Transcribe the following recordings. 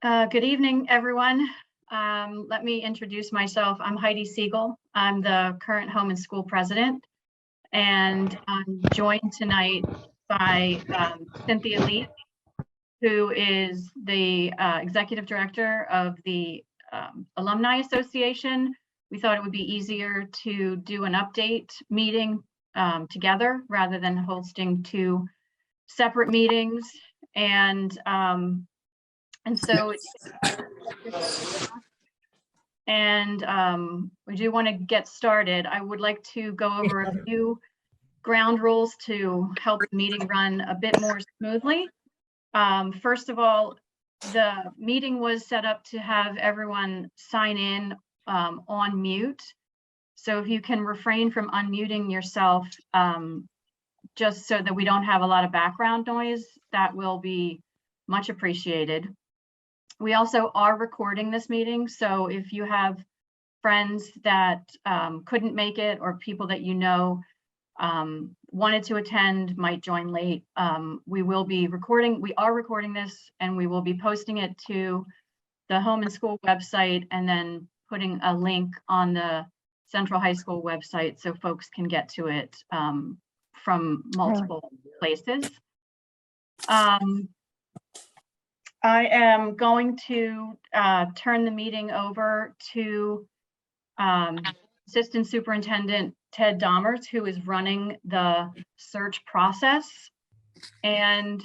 Good evening, everyone. Let me introduce myself. I'm Heidi Siegel. I'm the current Home and School President, and I'm joined tonight by Cynthia Lee, who is the Executive Director of the Alumni Association. We thought it would be easier to do an update meeting together rather than hosting two separate meetings. And so we do want to get started. I would like to go over a few ground rules to help the meeting run a bit more smoothly. First of all, the meeting was set up to have everyone sign in on mute. So if you can refrain from unmuting yourself, just so that we don't have a lot of background noise, that will be much appreciated. We also are recording this meeting, so if you have friends that couldn't make it, or people that you know wanted to attend, might join late, we are recording this, and we will be posting it to the Home and School website, and then putting a link on the Central High School website so folks can get to it from multiple places. I am going to turn the meeting over to Assistant Superintendent Ted Domers, who is running the search process, and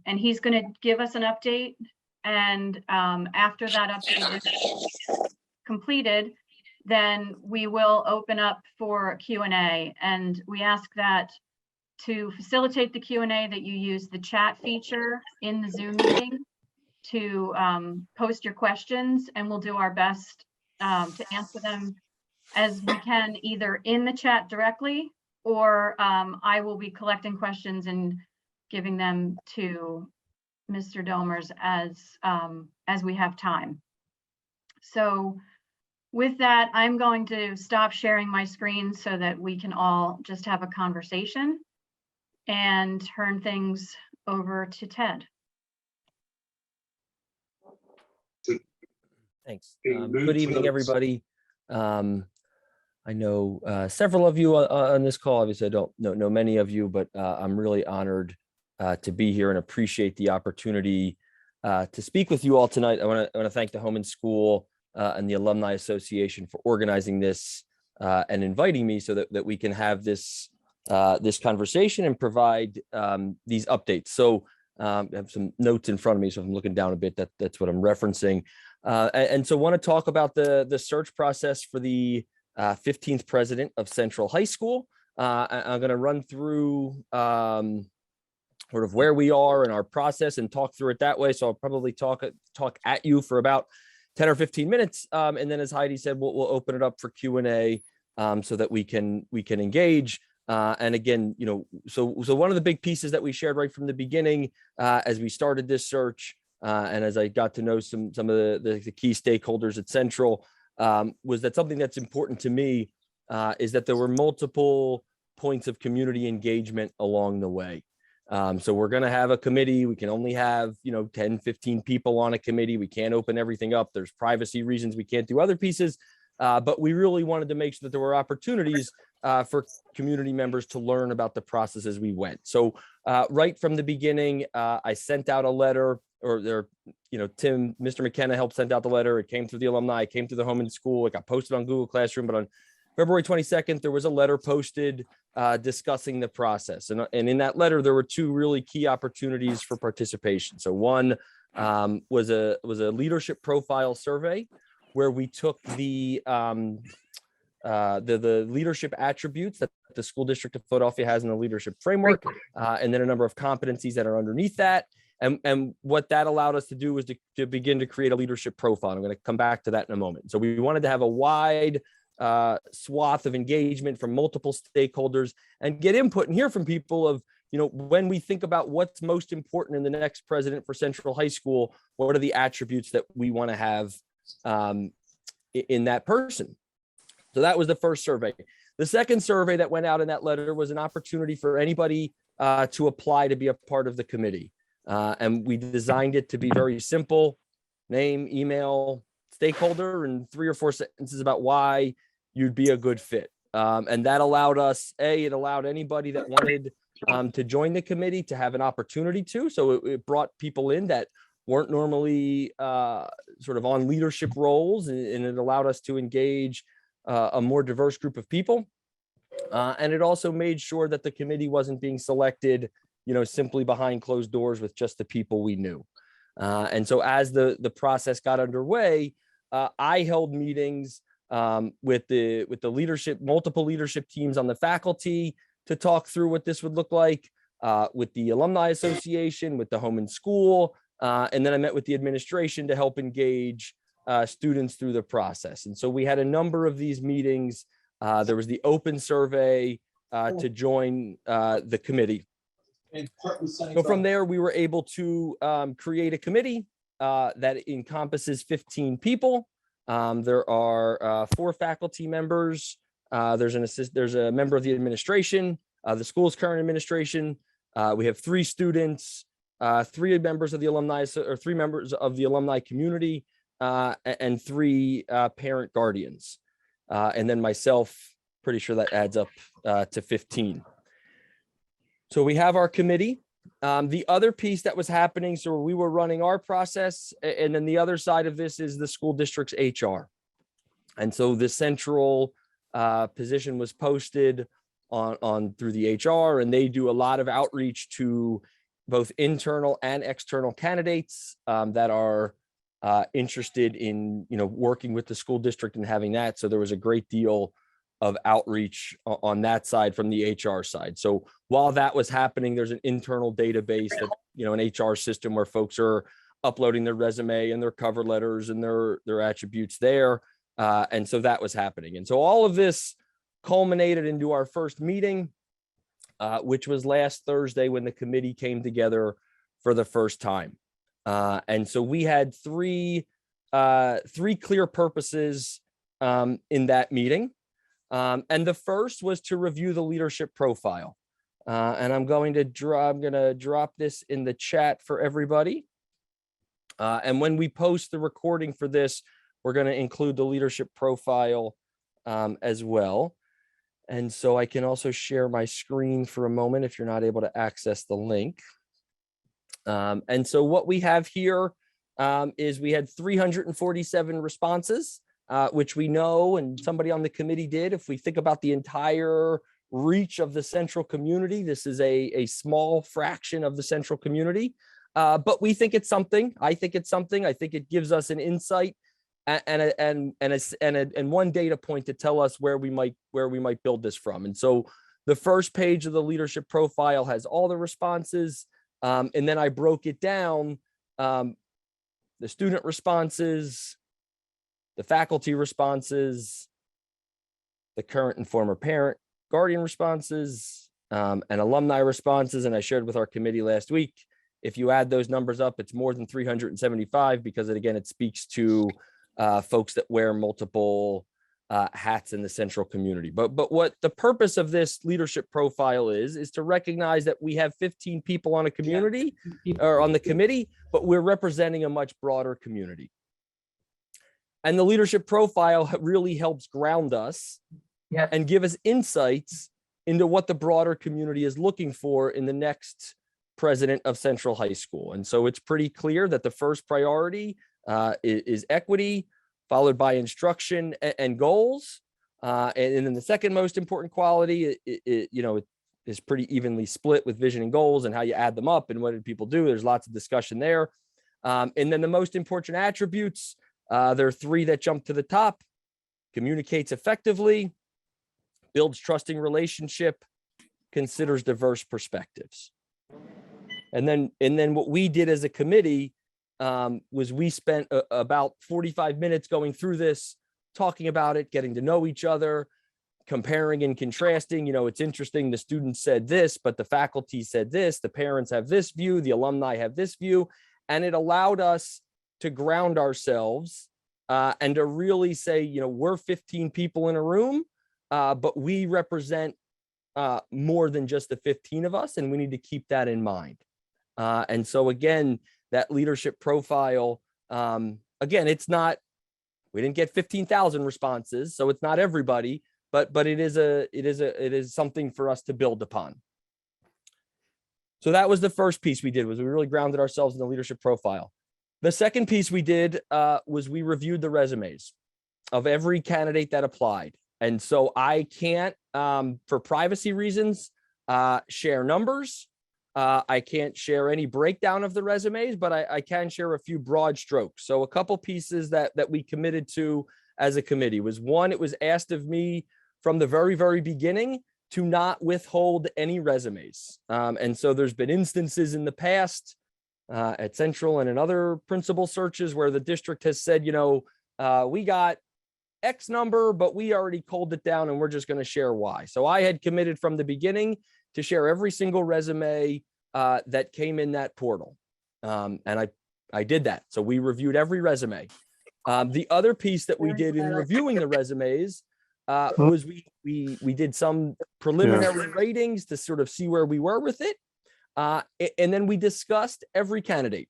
he's going to give us an update. And after that update is completed, then we will open up for Q&A. And we ask that to facilitate the Q&A that you use the chat feature in the Zoom meeting to post your questions, and we'll do our best to answer them as we can, either in the chat directly, or I will be collecting questions and giving them to Mr. Domers as we have time. So with that, I'm going to stop sharing my screen so that we can all just have a conversation and turn things over to Ted. Thanks. Good evening, everybody. I know several of you on this call. Obviously, I don't know many of you, but I'm really honored to be here and appreciate the opportunity to speak with you all tonight. I want to thank the Home and School and the Alumni Association for organizing this and inviting me so that we can have this conversation and provide these updates. So I have some notes in front of me, so if I'm looking down a bit, that's what I'm referencing. And so want to talk about the search process for the 15th president of Central High School. I'm going to run through sort of where we are in our process and talk through it that way. So I'll probably talk at you for about 10 or 15 minutes. And then, as Heidi said, we'll open it up for Q&A so that we can engage. And again, so one of the big pieces that we shared right from the beginning as we started this search, and as I got to know some of the key stakeholders at Central, was that something that's important to me is that there were multiple points of community engagement along the way. So we're going to have a committee. We can only have 10, 15 people on a committee. We can't open everything up. There's privacy reasons we can't do other pieces. But we really wanted to make sure that there were opportunities for community members to learn about the process as we went. So right from the beginning, I sent out a letter, or Mr. McKenna helped send out the letter. It came through the alumni, it came through the Home and School. It got posted on Google Classroom, but on February 22nd, there was a letter posted discussing the process. And in that letter, there were two really key opportunities for participation. So one was a leadership profile survey, where we took the leadership attributes that the School District of Philadelphia has in the leadership framework, and then a number of competencies that are underneath that. And what that allowed us to do was to begin to create a leadership profile. I'm going to come back to that in a moment. So we wanted to have a wide swath of engagement from multiple stakeholders and get input and hear from people of, when we think about what's most important in the next president for Central High School, what are the attributes that we want to have in that person. So that was the first survey. The second survey that went out in that letter was an opportunity for anybody to apply to be a part of the committee. And we designed it to be very simple. name, email, stakeholder, and 3 or 4 sentences about why you'd be a good fit. And that allowed us, it allowed anybody that wanted to join the committee to have an opportunity to. So it brought people in that weren't normally sort of on leadership roles, and it allowed us to engage a more diverse group of people. And it also made sure that the committee wasn't being selected, simply behind closed doors with just the people we knew. And so as the process got underway, I held meetings with the leadership, multiple leadership teams on the faculty to talk through what this would look like, with the Alumni Association, with the Home and School, and then I met with the administration to help engage students through the process. And so we had a number of these meetings. There was the open survey to join the committee. So from there, we were able to create a committee that encompasses 15 people. There are 4 faculty members. There's a member of the administration, the school's current administration. We have 3 students, 3 members of the alumni, or 3 members of the alumni community, and 3 parent guardians. And then myself, pretty sure that adds up to 15. So we have our committee. The other piece that was happening, so we were running our process, and then the other side of this is the school district's HR. And so the central position was posted on through the HR, and they do a lot of outreach to both internal and external candidates that are interested in working with the school district and having that. So there was a great deal of outreach on that side from the HR side. So while that was happening, there's an internal database that, an HR system where folks are uploading their resume and their cover letters and their attributes there. And so that was happening. And so all of this culminated into our first meeting, which was last Thursday when the committee came together for the first time. And so we had three clear purposes in that meeting. And the first was to review the leadership profile. And I'm going to drop this in the chat for everybody. And when we post the recording for this, we're going to include the leadership profile as well. And so I can also share my screen for a moment if you're not able to access the link. And so what we have here is we had 347 responses, which we know, and somebody on the committee did. If we think about the entire reach of the central community, this is a small fraction of the central community, but we think it's something. I think it's something. I think it gives us an insight and one data point to tell us where we might build this from. And so the first page of the leadership profile has all the responses, and then I broke it down, the student responses, the faculty responses, the current and former parent guardian responses, and alumni responses. And I shared with our committee last week, if you add those numbers up, it's more than 375 because it speaks to folks that wear multiple hats in the central community. But what the purpose of this leadership profile is to recognize that we have 15 people on a community or on the committee, but we're representing a much broader community. And the leadership profile really helps ground us and give us insights into what the broader community is looking for in the next president of Central High School. And so it's pretty clear that the first priority is equity, followed by instruction and goals. And then the second most important quality, it is pretty evenly split with vision and goals and how you add them up and what did people do. There's lots of discussion there. And then the most important attributes, there are 3 that jump to the top: communicates effectively, builds trusting relationship, considers diverse perspectives. And then what we did as a committee was we spent about 45 minutes going through this, talking about it, getting to know each other, comparing and contrasting. It's interesting, the students said this, but the faculty said this, the parents have this view, the alumni have this view. And it allowed us to ground ourselves and to really say, we're 15 people in a room, but we represent more than just the 15 of us, and we need to keep that in mind. And so again, that leadership profile Again, it's not, we didn't get 15,000 responses, so it's not everybody, but it is something for us to build upon. So that was the first piece we did, was we really grounded ourselves in the leadership profile. The second piece we did was we reviewed the resumes of every candidate that applied. And so I can't, for privacy reasons, share numbers. I can't share any breakdown of the resumes, but I can share a few broad strokes. So a couple pieces that we committed to as a committee was, one, it was asked of me from the very, very beginning to not withhold any resumes. And so there's been instances in the past at Central and in other principal searches where the district has said, you know, we got X number, but we already culled it down and we're just going to share Y. So I had committed from the beginning to share every single resume that came in that portal. And I did that. So we reviewed every resume. The other piece that we did in reviewing the resumes was we did some preliminary ratings to sort of see where we were with it. And then we discussed every candidate.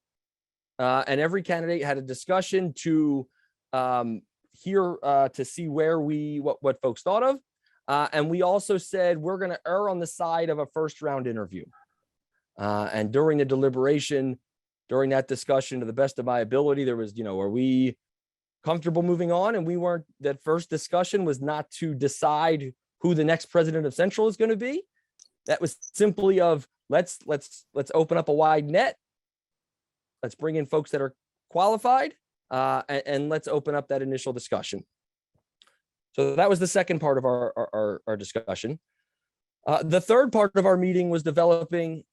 And every candidate had a discussion to hear, to see where what folks thought of. And we also said, we're going to err on the side of a first round interview. And during the deliberation, during that discussion, to the best of my ability, there was, you know, are we comfortable moving on? And we weren't. That first discussion was not to decide who the next president of Central is going to be. That was simply of, let's open up a wide net. Let's bring in folks that are qualified, and let's open up that initial discussion. So that was the second part of our discussion. The third part of our meeting was developing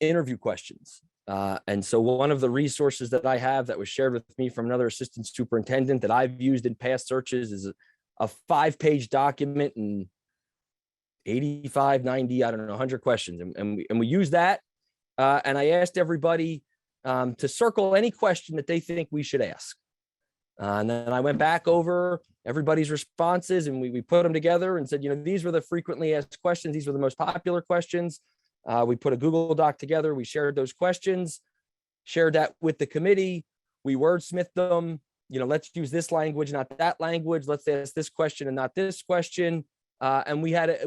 interview questions. And so one of the resources that I have that was shared with me from another assistant superintendent that I've used in past searches is a 5-page document and 85, 90, I don't know, 100 questions. And we use that. And I asked everybody to circle any question that they think we should ask. And then I went back over everybody's responses and we put them together and said, you know, these were the frequently asked questions. These were the most popular questions. We put a Google Doc together. We shared those questions, shared that with the committee. We wordsmithed them. You know, let's use this language, not that language. Let's ask this question and not this question. And we had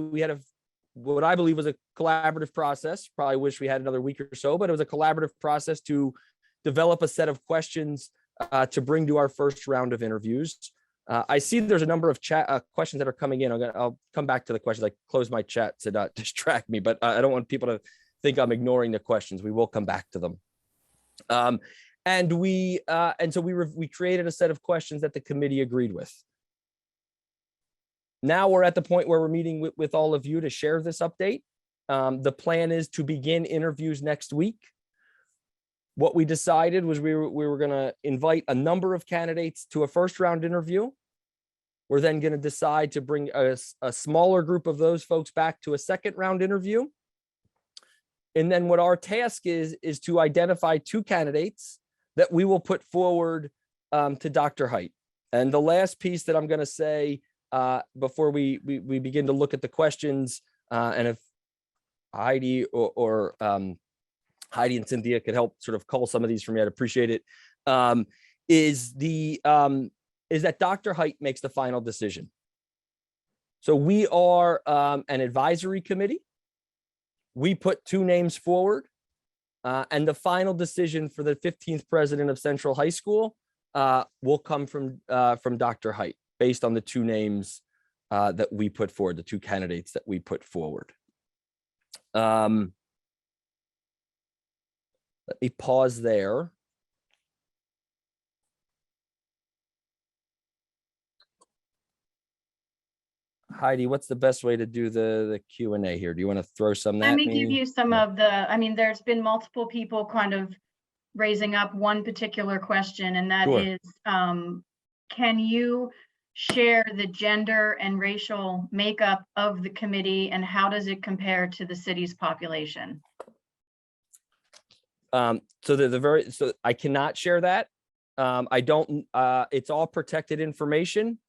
what I believe was a collaborative process. Probably wish we had another week or so, but it was a collaborative process to develop a set of questions to bring to our first round of interviews. I see there's a number of chat questions that are coming in. I'll come back to the questions. I close my chat to not distract me, but I don't want people to think I'm ignoring the questions. We will come back to them. And so we created a set of questions that the committee agreed with. Now we're at the point where we're meeting with all of you to share this update. The plan is to begin interviews next week. What we decided was we were going to invite a number of candidates to a first round interview. We're then going to decide to bring a smaller group of those folks back to a second round interview. And then what our task is to identify 2 candidates that we will put forward to Dr. Height. And the last piece that I'm going to say before we begin to look at the questions, and if Heidi or Heidi and Cynthia could help sort of cull some of these for me, I'd appreciate it. Is that Dr. Height makes the final decision. So we are an advisory committee. We put 2 names forward, and the final decision for the 15th president of Central High School will come from Dr. Height, based on the 2 names that we put forward, the 2 candidates that we put forward. Let me pause there. Heidi, what's the best way to do the Q&A here? Do you want to throw some at me? Let me give you some of the, I mean, there's been multiple people kind of raising up one particular question, and that is, can you share the gender and racial makeup of the committee, and how does it compare to the city's population? So I cannot share that. I don't, it's all protected information.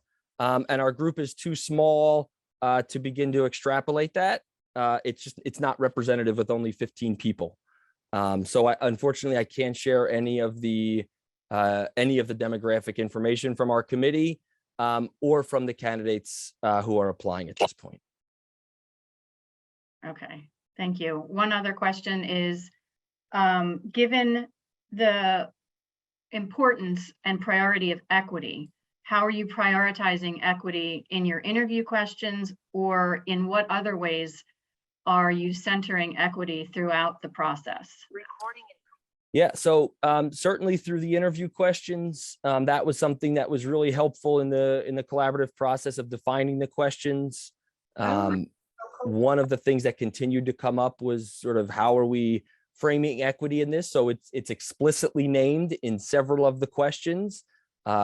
And our group is too small to begin to extrapolate that. It's not representative with only 15 people. So unfortunately, I can't share any of the any of the demographic information from our committee or from the candidates who are applying at this point. Okay, thank you. One other question is, given the importance and priority of equity, how are you prioritizing equity in your interview questions, or in what other ways are you centering equity throughout the process? Yeah, so certainly through the interview questions, that was something that was really helpful in the collaborative process of defining the questions. One of the things that continued to come up was sort of how are we framing equity in this? So it's explicitly named in several of the questions.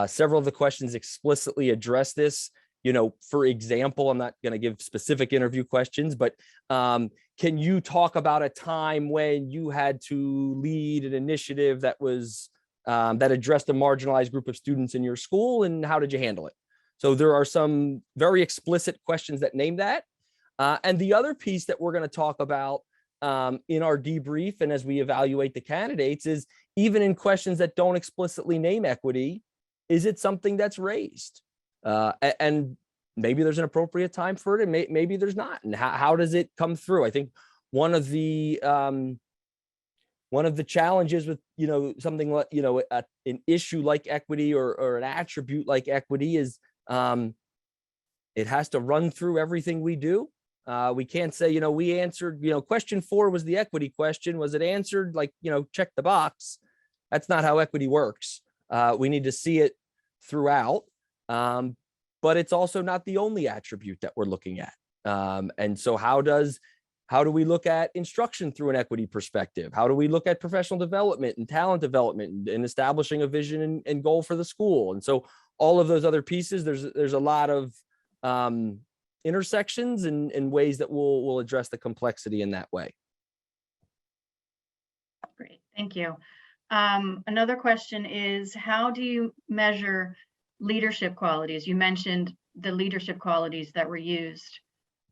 Several of the questions explicitly address this. You know, for example, I'm not going to give specific interview questions, but can you talk about a time when you had to lead an initiative that was that addressed a marginalized group of students in your school, and how did you handle it? So there are some very explicit questions that name that. And the other piece that we're going to talk about in our debrief and as we evaluate the candidates is, even in questions that don't explicitly name equity, is it something that's raised? And maybe there's an appropriate time for it, and maybe there's not. And how does it come through? I think one of the challenges with, you know, something like, you know, an issue like equity or an attribute like equity is it has to run through everything we do. We can't say, you know, we answered, you know, question 4 was the equity question. Was it answered? Like, you know, check the box. That's not how equity works. We need to see it throughout. But it's also not the only attribute that we're looking at. And so how do we look at instruction through an equity perspective? How do we look at professional development and talent development and establishing a vision and goal for the school? And so all of those other pieces, there's a lot of intersections and ways that we'll address the complexity in that way. Great, thank you. Another question is, how do you measure leadership qualities? You mentioned the leadership qualities that were used.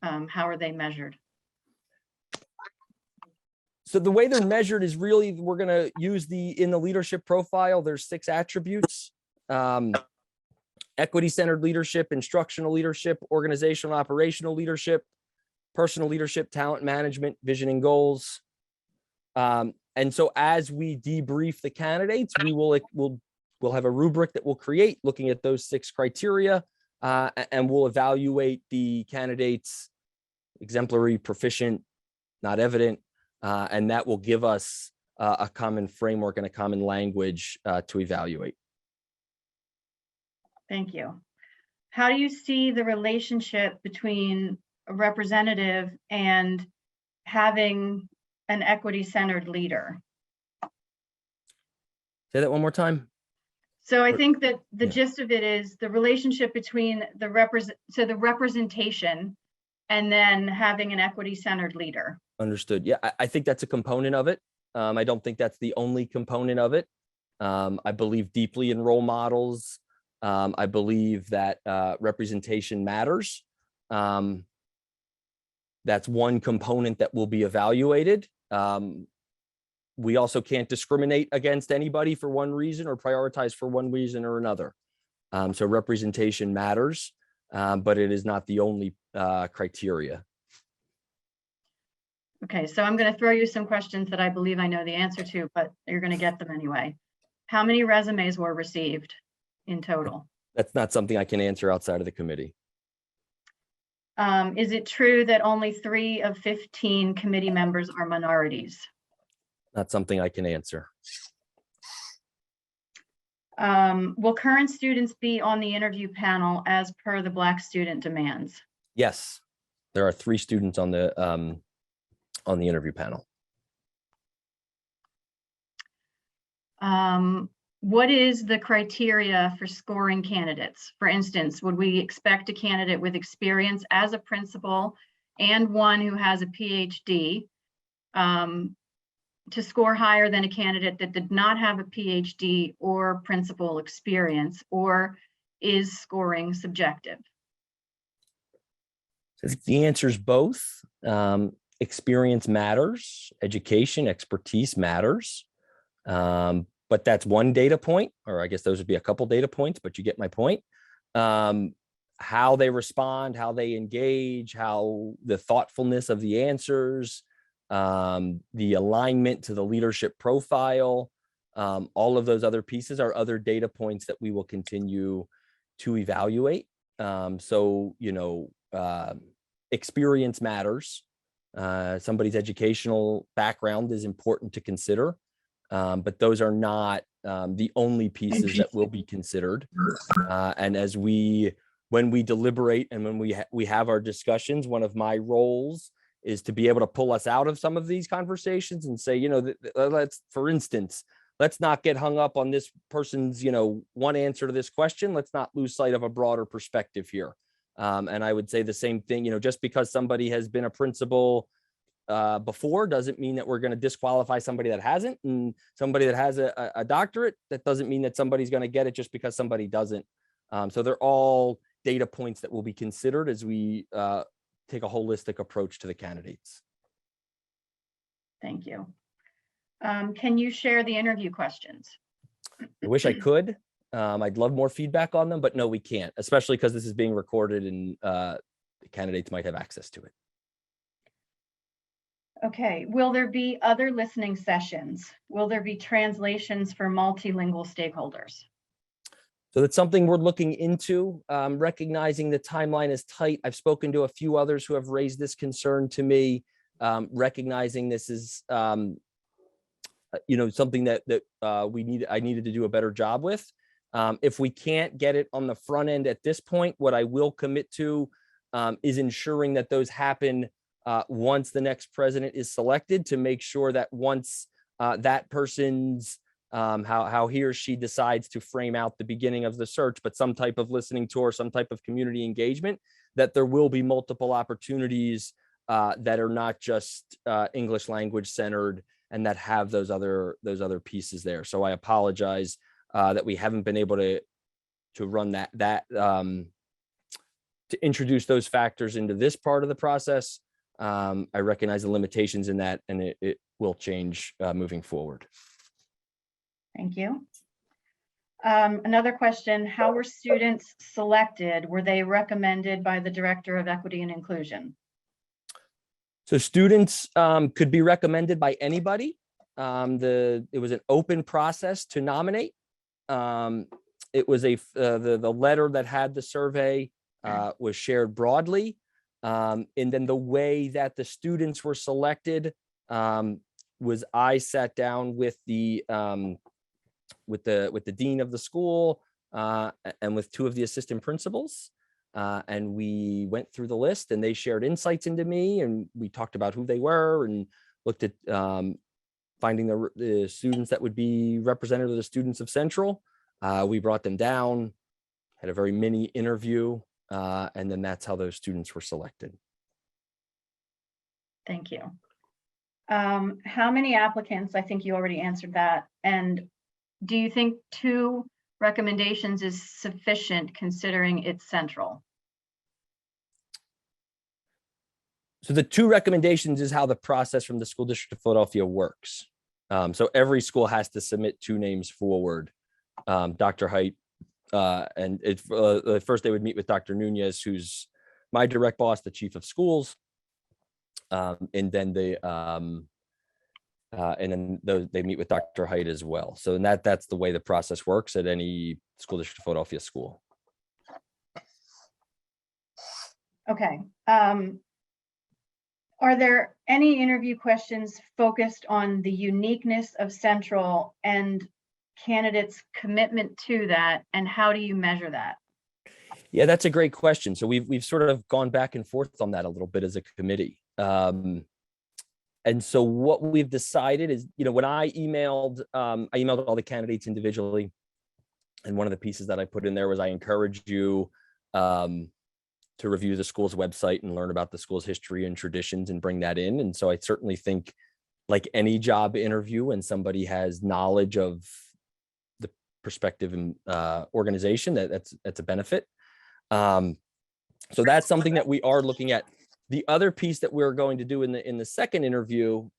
How are they measured? So the way they're measured is really, we're going to use in the leadership profile, there's 6 attributes: equity-centered leadership, instructional leadership, organizational operational leadership, personal leadership, talent management, vision and goals. And so as we debrief the candidates, we'll have a rubric that we'll create looking at those 6 criteria, and we'll evaluate the candidates exemplary, proficient, not evident, and that will give us a common framework and a common language to evaluate. Thank you. How do you see the relationship between a representative and having an equity-centered leader? Say that one more time. So I think that the Yeah. gist of it is the relationship between the representation and then having an equity-centered leader. Understood. Yeah, I think that's a component of it. I don't think that's the only component of it. I believe deeply in role models. I believe that representation matters. That's one component that will be evaluated. We also can't discriminate against anybody for one reason or prioritize for one reason or another. So representation matters, but it is not the only criteria. Okay, so I'm going to throw you some questions that I believe I know the answer to, but you're going to get them anyway. How many resumes were received in total? That's not something I can answer outside of the committee. Is it true that only 3 of 15 committee members are minorities? Not something I can answer. Will current students be on the interview panel as per the Black student demands? Yes, there are 3 students on the interview panel. What is the criteria for scoring candidates? For instance, would we expect a candidate with experience as a principal and one who has a PhD to score higher than a candidate that did not have a PhD or principal experience, or is scoring subjective? The answer is both. Experience matters, education, expertise matters. but that's one data point, or I guess those would be a couple data points, but you get my point. How they respond, how they engage, how the thoughtfulness of the answers, the alignment to the leadership profile, all of those other pieces are other data points that we will continue to evaluate. So, experience matters. Somebody's educational background is important to consider, but those are not the only pieces that will be considered. And when we deliberate and when we have our discussions, one of my roles is to be able to pull us out of some of these conversations and say, for instance, let's not get hung up on this person's, one answer to this question. Let's not lose sight of a broader perspective here. And I would say the same thing, just because somebody has been a principal before doesn't mean that we're going to disqualify somebody that hasn't, and somebody that has a doctorate, that doesn't mean that somebody's going to get it just because somebody doesn't. So they're all data points that will be considered as we take a holistic approach to the candidates. Thank you. Can you share the interview questions? I wish I could. I'd love more feedback on them, but no, we can't, especially because this is being recorded and the candidates might have access to it. Okay, will there be other listening sessions? Will there be translations for multilingual stakeholders? So that's something we're looking into, recognizing the timeline is tight. I've spoken to a few others who have raised this concern to me, recognizing this is, something that I needed to do a better job with. If we can't get it on the front end at this point, what I will commit to is ensuring that those happen once the next president is selected, to make sure that once that person's how he or she decides to frame out the beginning of the search, but some type of listening tour, some type of community engagement, that there will be multiple opportunities that are not just English language centered, and that have those other pieces there. So I apologize that we haven't been able to run to introduce those factors into this part of the process. I recognize the limitations in that, and it will change moving forward. Thank you. Another question, how were students selected? Were they recommended by the Director of Equity and Inclusion? So students could be recommended by anybody. It was an open process to nominate. It was the letter that had the survey was shared broadly. And then the way that the students were selected was I sat down with the dean of the school and with two of the assistant principals, and we went through the list, and they shared insights into me, and we talked about who they were and looked at finding the students that would be representative of the students of Central. We brought them down, had a very mini interview, and then that's how those students were selected. Thank you. How many applicants? I think you already answered that. And do you think 2 recommendations is sufficient considering it's Central? So the 2 recommendations is how the process from the School District of Philadelphia works. So every school has to submit 2 names forward. Dr. Height, and first they would meet with Dr. Nunez, who's my direct boss, the chief of schools, and then they meet with Dr. Height as well. So that's the way the process works at any School District of Philadelphia school. Okay. Are there any interview questions focused on the uniqueness of Central and candidates' commitment to that, and how do you measure that? Yeah, that's a great question. So we've sort of gone back and forth on that a little bit as a committee. And so what we've decided is, when I emailed all the candidates individually, and one of the pieces that I put in there was I encourage you to review the school's website and learn about the school's history and traditions and bring that in. And so I certainly think, like any job interview, when somebody has knowledge of the prospective organization, that's a benefit. So that's something that we are looking at. The other piece that we're going to do in the second interview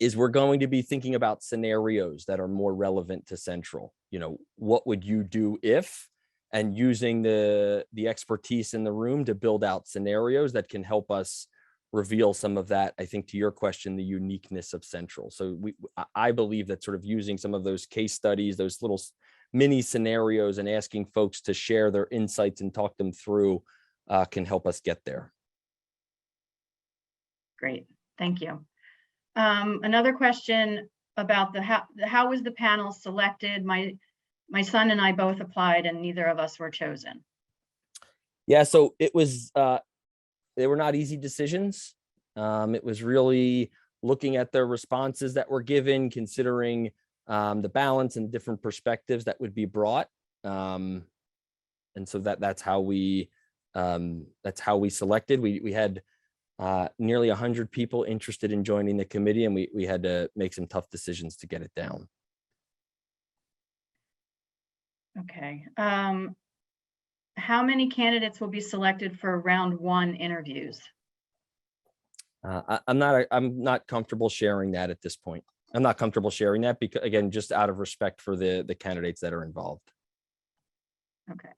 is we're going to be thinking about scenarios that are more relevant to Central. You know, what would you do if, and using the expertise in the room to build out scenarios that can help us reveal some of that. I think to your question, the uniqueness of Central. So I believe that sort of using some of those case studies, those little mini scenarios, and asking folks to share their insights and talk them through can help us get there. Great, thank you. Another question about how was the panel selected? My son and I both applied and neither of us were chosen. Yeah, so it was, they were not easy decisions. It was really looking at their responses that were given, considering the balance and different perspectives that would be brought. And so that's how we selected. We had nearly 100 people interested in joining the committee, and we had to make some tough decisions to get it down. Okay. How many candidates will be selected for round 1 interviews? I'm not comfortable sharing that at this point. I'm not comfortable sharing that because, again, just out of respect for the candidates that are involved. Okay.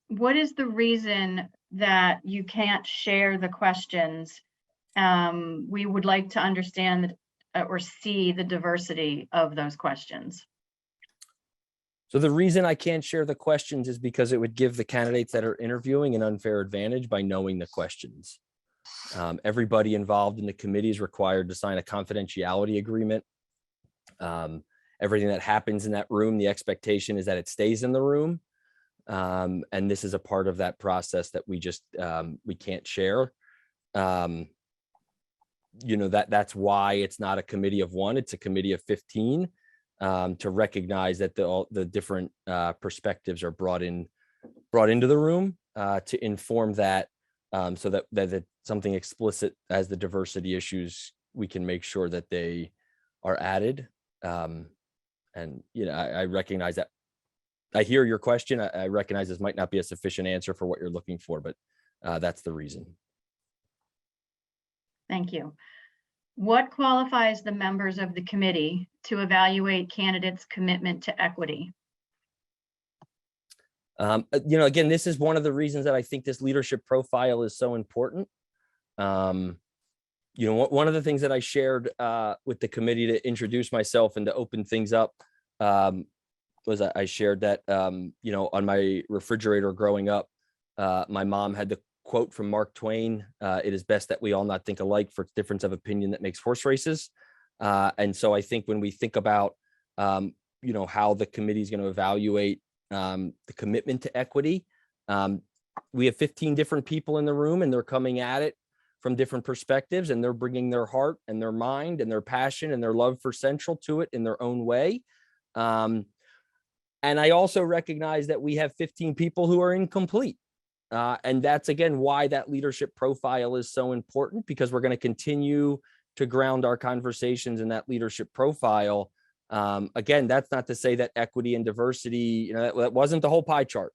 What is the reason that you can't share the questions? We would like to understand or see the diversity of those questions. So the reason I can't share the questions is because it would give the candidates that are interviewing an unfair advantage by knowing the questions. Everybody involved in the committee is required to sign a confidentiality agreement. Everything that happens in that room, the expectation is that it stays in the room. And this is a part of that process that we just, we can't share. You know, that's why it's not a committee of 1, it's a committee of 15, to recognize that the different perspectives are brought into the room to inform that, so that something explicit as the diversity issues, we can make sure that they are added. And, you know, I recognize that. I hear your question. I recognize this might not be a sufficient answer for what you're looking for, but that's the reason. Thank you. What qualifies the members of the committee to evaluate candidates' commitment to equity? You know, again, this is one of the reasons that I think this leadership profile is so important. You know, one of the things that I shared with the committee to introduce myself and to open things up was I shared that, you know, on my refrigerator growing up, my mom had the quote from Mark Twain, "It is best that we all not think alike, for difference of opinion that makes horse races." And so I think when we think about, you know, how the committee is going to evaluate the commitment to equity, we have 15 different people in the room, and they're coming at it from different perspectives, and they're bringing their heart and their mind and their passion and their love for Central to it in their own way. And I also recognize that we have 15 people who are incomplete. And that's, again, why that leadership profile is so important, because we're going to continue to ground our conversations in that leadership profile. Again, that's not to say that equity and diversity, you know, that wasn't the whole pie chart.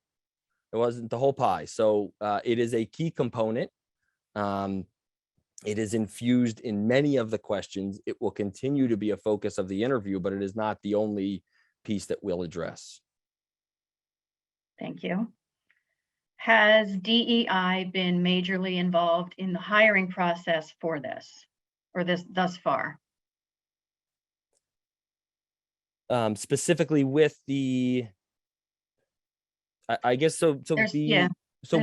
It wasn't the whole pie. So it is a key component. It is infused in many of the questions. It will continue to be a focus of the interview, but it is not the only piece that we'll address. Thank you. Has DEI been majorly involved in the hiring process for this, or thus far? Specifically with the, I guess so. So There's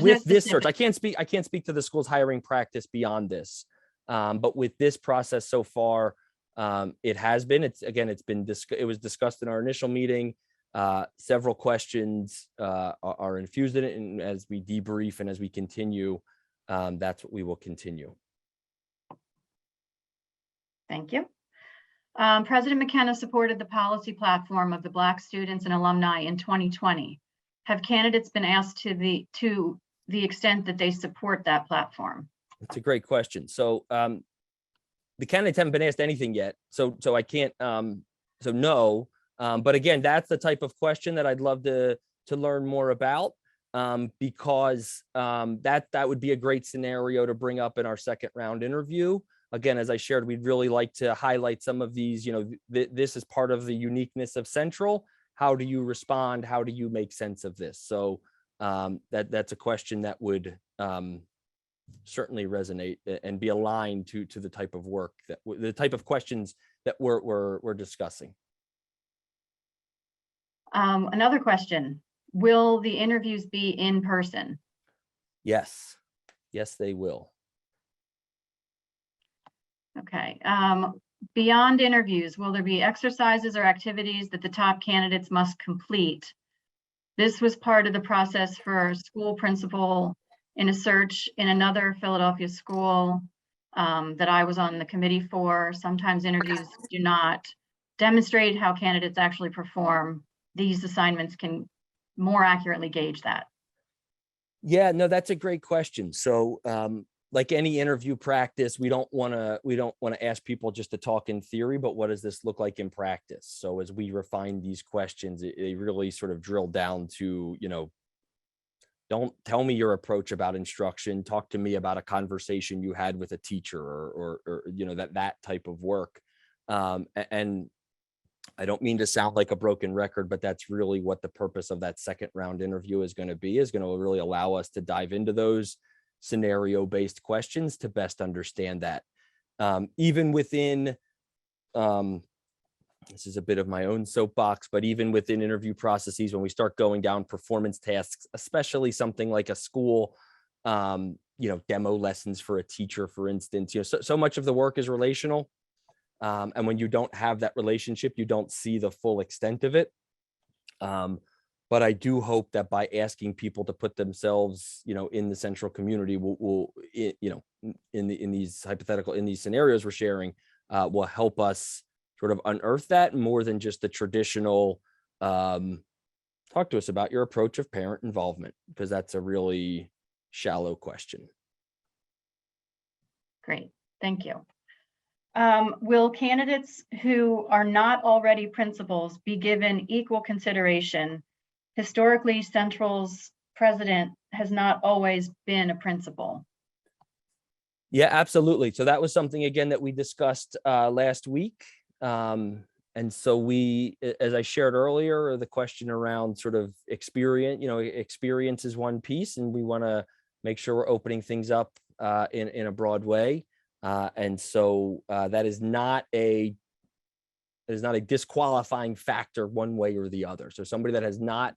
with no this search, I can't speak to the school's hiring practice beyond this. But with this process so far, it has been. It was discussed in our initial meeting. Several questions are infused in it, and as we debrief and as we continue, that's what we will continue. Thank you. President McKenna supported the policy platform of the Black students and alumni in 2020. Have candidates been asked to the extent that they support that platform? It's a great question. So the candidates haven't been asked anything yet. So I can't, so no. But again, that's the type of question that I'd love to learn more about, because that would be a great scenario to bring up in our second round interview. again, as I shared, we'd really like to highlight some of these, this is part of the uniqueness of Central. How do you respond? How do you make sense of this? So that's a question that would certainly resonate and be aligned to the type of work the type of questions that we're discussing. Another question, will the interviews be in person? Yes, they will. Okay. Beyond interviews, will there be exercises or activities that the top candidates must complete? This was part of the process for a school principal in a search in another Philadelphia school that I was on the committee for. Sometimes interviews do not demonstrate how candidates actually perform. These assignments can more accurately gauge that. Yeah, no, that's a great question. So like any interview practice, we don't want to ask people just to talk in theory, but what does this look like in practice? So as we refine these questions, they really sort of drill down to, don't tell me your approach about instruction. Talk to me about a conversation you had with a teacher or that type of work. And I don't mean to sound like a broken record, but that's really what the purpose of that second round interview is going to be, is going to really allow us to dive into those scenario-based questions to best understand that. Even within, this is a bit of my own soapbox, but even within interview processes, when we start going down performance tasks, especially something like a school, demo lessons for a teacher, for instance, so much of the work is relational. And when you don't have that relationship, you don't see the full extent of it. But I do hope that by asking people to put themselves, in the Central community, in these scenarios we're sharing, will help us sort of unearth that more than just the traditional, talk to us about your approach of parent involvement, because that's a really shallow question. Great, thank you. Will candidates who are not already principals be given equal consideration? Historically, Central's president has not always been a principal. Yeah, absolutely. So that was something, again, that we discussed last week. And so we, as I shared earlier, the question around sort of experience, experience is one piece, and we want to make sure we're opening things up in a broad way. And so that is not a disqualifying factor one way or the other. So somebody that has not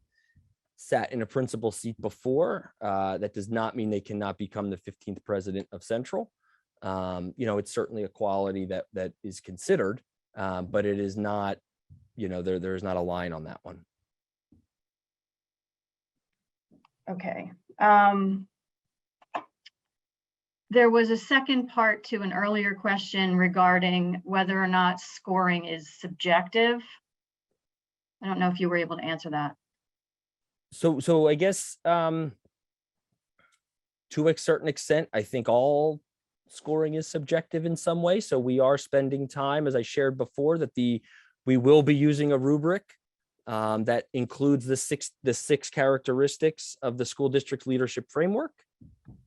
sat in a principal seat before, that does not mean they cannot become the 15th president of Central. It's certainly a quality that is considered, but it is not, there's not a line on that one. Okay. There was a second part to an earlier question regarding whether or not scoring is subjective. I don't know if you were able to answer that. So I guess to a certain extent, I think all scoring is subjective in some way. So we are spending time, as I shared before, that we will be using a rubric that includes the six characteristics of the school district's leadership framework.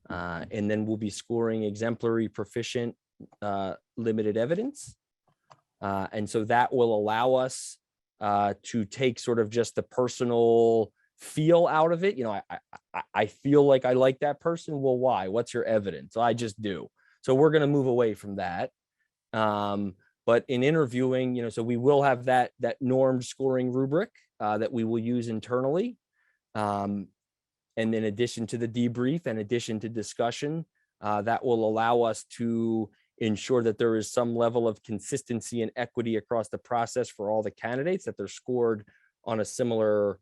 And then we'll be scoring exemplary, proficient, limited evidence. And so that will allow us to take sort of just the personal feel out of it. I feel like I like that person. Well, why? What's your evidence? I just do. So we're going to move away from that. But in interviewing, so we will have that normed scoring rubric that we will use internally. And in addition to the debrief, in addition to discussion, that will allow us to ensure that there is some level of consistency and equity across the process for all the candidates, that they're scored on a similar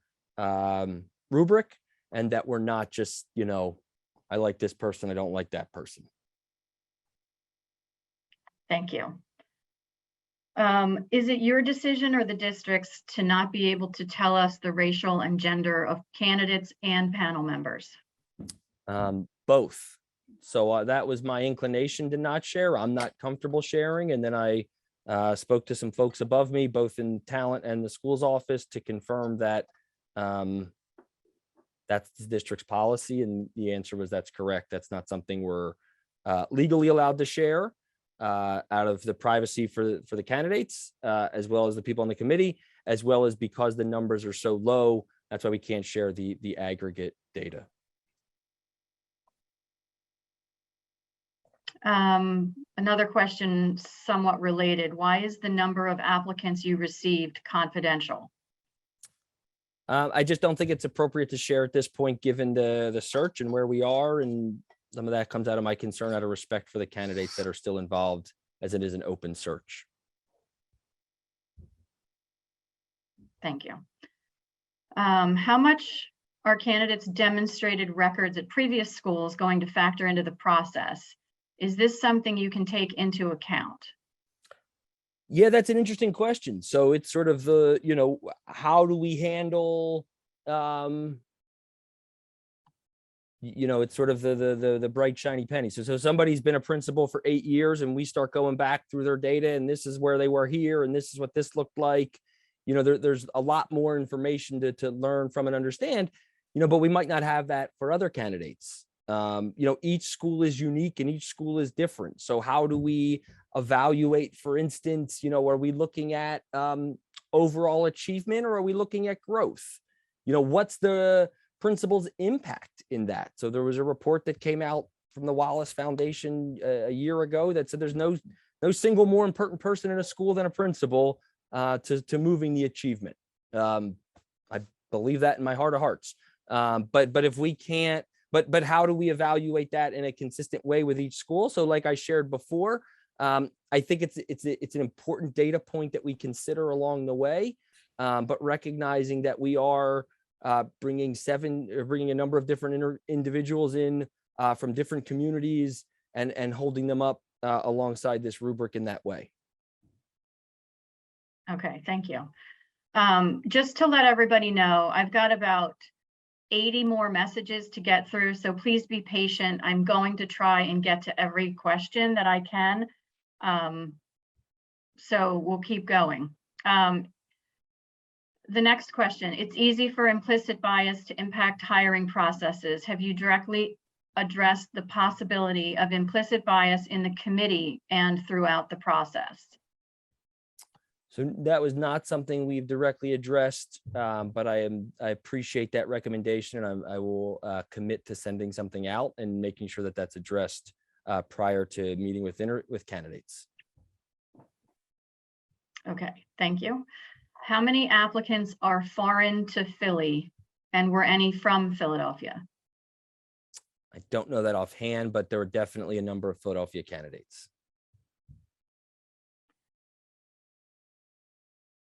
rubric, and that we're not just, I like this person, I don't like that person. Thank you. Is it your decision or the district's to not be able to tell us the racial and gender of candidates and panel members? Both. So that was my inclination to not share. I'm not comfortable sharing. And then I spoke to some folks above me, both in talent and the school's office, to confirm that that's the district's policy. And the answer was, that's correct. That's not something we're legally allowed to share. out of the privacy for the candidates, as well as the people on the committee, as well as because the numbers are so low. That's why we can't share the aggregate data. Another question somewhat related. Why is the number of applicants you received confidential? I just don't think it's appropriate to share at this point, given the search and where we are. And some of that comes out of my concern, out of respect for the candidates that are still involved, as it is an open search. Thank you. How much are candidates' demonstrated records at previous schools going to factor into the process? Is this something you can take into account? Yeah, that's an interesting question. So it's sort of the, how do we handle, it's sort of the bright shiny penny. So somebody's been a principal for 8 years and we start going back through their data, and this is where they were here and this is what this looked like. There's a lot more information to learn from and understand, but we might not have that for other candidates. Each school is unique and each school is different. So how do we evaluate, for instance, are we looking at overall achievement, or are we looking at growth? What's the principal's impact in that? So there was a report that came out from the Wallace Foundation a year ago that said there's no single more important person in a school than a principal to moving the achievement. I believe that in my heart of hearts. But if we can't, but how do we evaluate that in a consistent way with each school? So like I shared before, I think it's an important data point that we consider along the way, but recognizing that we are bringing a number of different individuals in from different communities and holding them up alongside this rubric in that way. Okay, thank you. Just to let everybody know, I've got about 80 more messages to get through, so please be patient. I'm going to try and get to every question that I can. So we'll keep going. The next question, it's easy for implicit bias to impact hiring processes. Have you directly addressed the possibility of implicit bias in the committee and throughout the process? So that was not something we've directly addressed, but I appreciate that recommendation, and I will commit to sending something out and making sure that that's addressed prior to meeting with candidates. Okay, thank you. How many applicants are foreign to Philly, and were any from Philadelphia? I don't know that offhand, but there were definitely a number of Philadelphia candidates.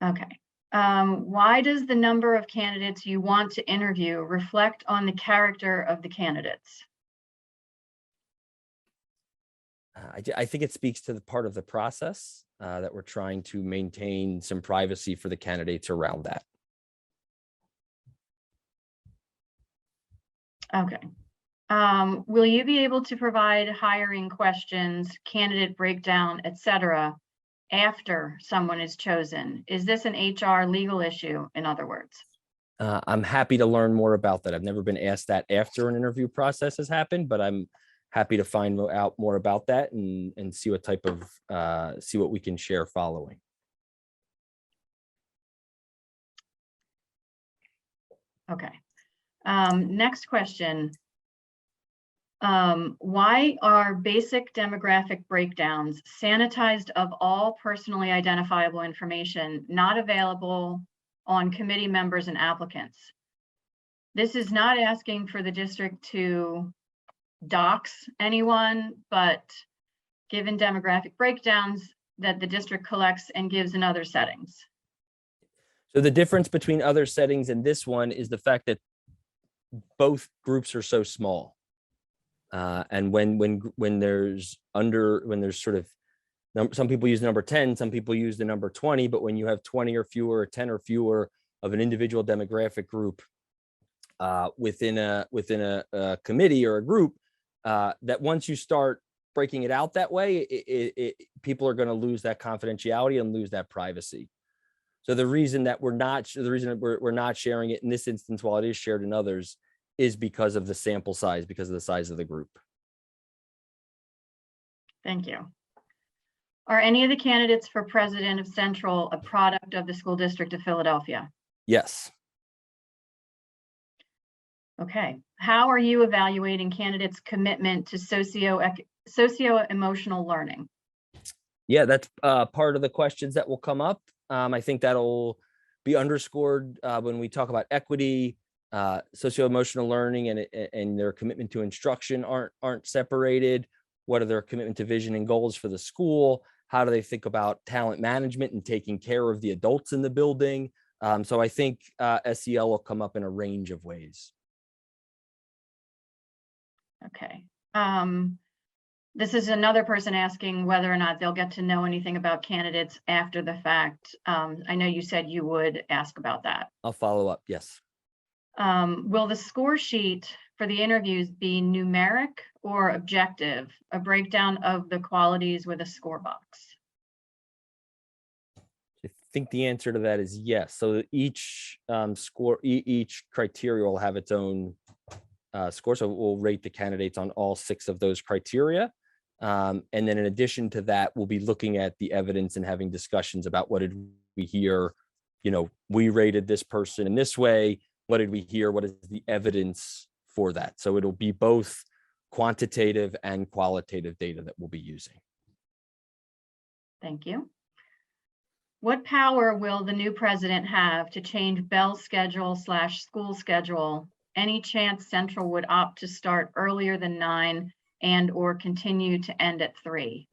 Okay. Why does the number of candidates you want to interview reflect on the character of the candidates? I think it speaks to the part of the process that we're trying to maintain some privacy for the candidates around that. Okay. Will you be able to provide hiring questions, candidate breakdown, etc., after someone is chosen? Is this an HR legal issue, in other words? I'm happy to learn more about that. I've never been asked that after an interview process has happened, but I'm happy to find out more about that and see what type of see what we can share following. Okay. Next question. Why are basic demographic breakdowns sanitized of all personally identifiable information not available on committee members and applicants? This is not asking for the district to dox anyone, but given demographic breakdowns that the district collects and gives in other settings. So the difference between other settings and this one is the fact that both groups are so small. And when there's sort of, some people use the number 10, some people use the number 20, but when you have 20 or fewer, or 10 or fewer of an individual demographic group within a committee or a group, that once you start breaking it out that way, people are going to lose that confidentiality and lose that privacy. So the reason that we're not sharing it in this instance, while it is shared in others, is because of the sample size, because of the size of the group. Thank you. Are any of the candidates for president of Central a product of the School District of Philadelphia? Yes. Okay. How are you evaluating candidates' commitment to socio-emotional learning? Yeah, that's part of the questions that will come up. I think that'll be underscored when we talk about equity, socio-emotional learning, and their commitment to instruction aren't separated. What are their commitment to vision and goals for the school? How do they think about talent management and taking care of the adults in the building? So I think SEL will come up in a range of ways. Okay. This is another person asking whether or not they'll get to know anything about candidates after the fact. I know you said you would ask about that. I'll follow up. Yes. Will the score sheet for the interviews be numeric or objective, a breakdown of the qualities with a score box? I think the answer to that is yes. So each each criteria will have its own score. So we'll rate the candidates on all 6 of those criteria. And then in addition to that, we'll be looking at the evidence and having discussions about what did we hear, we rated this person in this way. What did we hear? What is the evidence for that? So it'll be both quantitative and qualitative data that we'll be using. Thank you. What power will the new president have to change Bell's schedule/school schedule? Any chance Central would opt to start earlier than 9 and or continue to end at 3?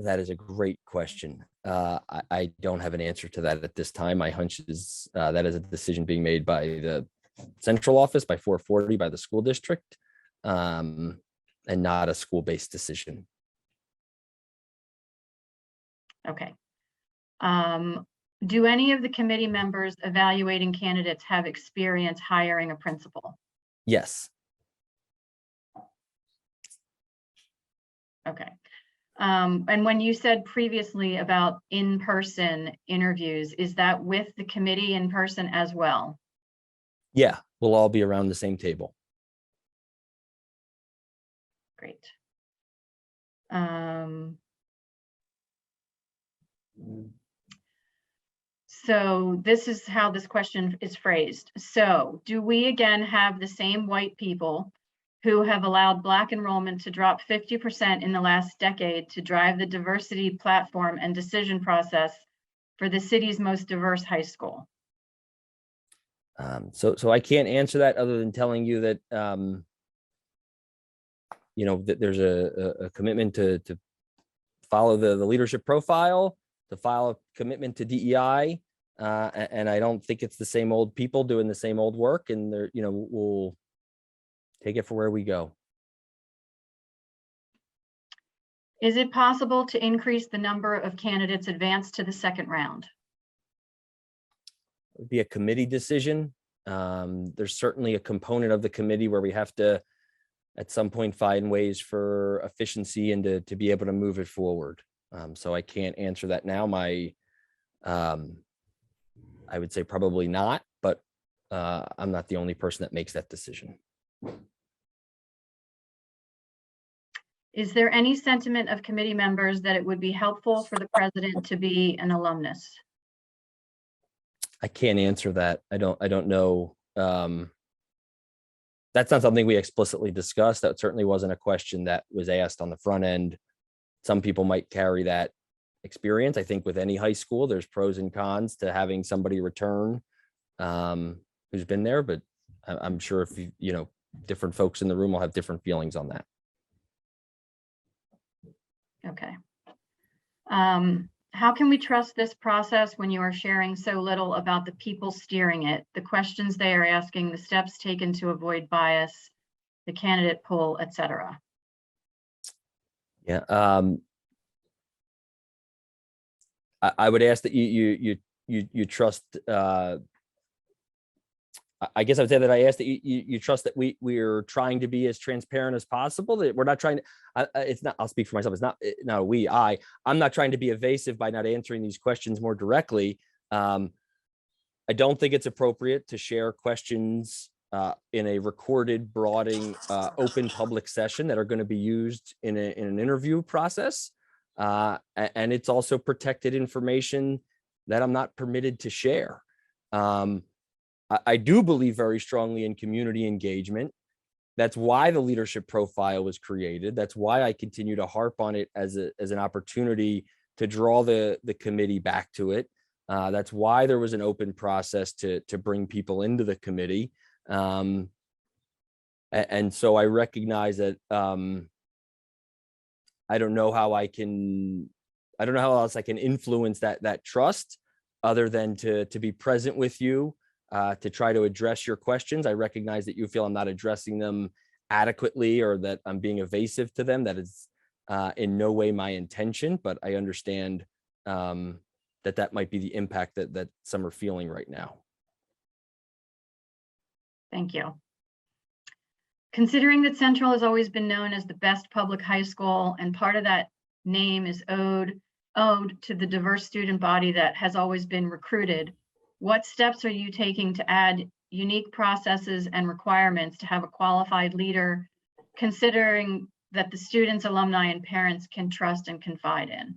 That is a great question. I don't have an answer to that at this time. My hunch is that is a decision being made by the central office by 440 by the school district, and not a school-based decision. Okay. Do any of the committee members evaluating candidates have experience hiring a principal? Yes. Okay. And when you said previously about in-person interviews, is that with the committee in person as well? Yeah, we'll all be around the same table. Great. So this is how this question is phrased. So do we again have the same white people who have allowed Black enrollment to drop 50% in the last decade to drive the diversity platform and decision process for the city's most diverse high school? So I can't answer that other than telling you that, that there's a commitment to follow the leadership profile, to file a commitment to DEI. And I don't think it's the same old people doing the same old work, and they're, we'll take it for where we go. Is it possible to increase the number of candidates advanced to the second round? It would be a committee decision. There's certainly a component of the committee where we have to, at some point, find ways for efficiency and to be able to move it forward. So I can't answer that now. I would say probably not, but I'm not the only person that makes that decision. Is there any sentiment of committee members that it would be helpful for the president to be an alumnus? I can't answer that. I don't know. That's not something we explicitly discussed. That certainly wasn't a question that was asked on the front end. Some people might carry that experience. I think with any high school, there's pros and cons to having somebody return who's been there, but I'm sure if different folks in the room will have different feelings on that. Okay. How can we trust this process when you are sharing so little about the people steering it, the questions they are asking, the steps taken to avoid bias, the candidate pool, etc.? Yeah. I would ask that you trust. I guess I would say that I ask that you trust that we're trying to be as transparent as possible. That we're not trying to. It's not. I'll speak for myself. It's not. No, we. I'm not trying to be evasive by not answering these questions more directly. I don't think it's appropriate to share questions in a recorded, broading, open public session that are going to be used in an interview process. And it's also protected information that I'm not permitted to share. I do believe very strongly in community engagement. That's why the leadership profile was created. That's why I continue to harp on it as an opportunity to draw the committee back to it. That's why there was an open process to bring people into the committee. And so I recognize that I don't know how else I can influence that trust other than to be present with you, to try to address your questions. I recognize that you feel I'm not addressing them adequately or that I'm being evasive to them. That is in no way my intention, but I understand that might be the impact that some are feeling right now. Thank you. Considering that Central has always been known as the best public high school, and part of that name is owed to the diverse student body that has always been recruited, what steps are you taking to add unique processes and requirements to have a qualified leader, considering that the students, alumni, and parents can trust and confide in?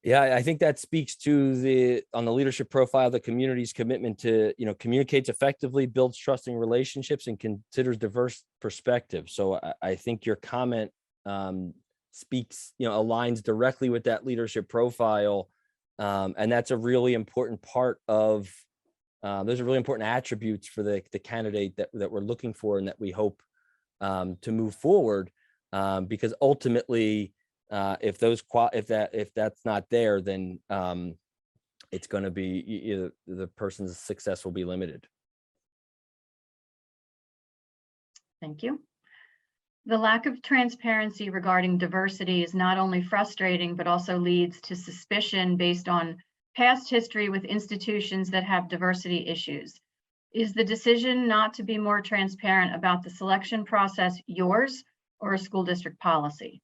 Yeah, I think that speaks to on the leadership profile, the community's commitment to, communicates effectively, builds trusting relationships, and considers diverse perspectives. So I think your comment speaks, aligns directly with that leadership profile. And that's a really important part of, those are really important attributes for the candidate that we're looking for and that we hope to move forward. Because ultimately, if that's not there, then it's going to be the person's success will be limited. Thank you. The lack of transparency regarding diversity is not only frustrating, but also leads to suspicion based on past history with institutions that have diversity issues. Is the decision not to be more transparent about the selection process yours or a school district policy?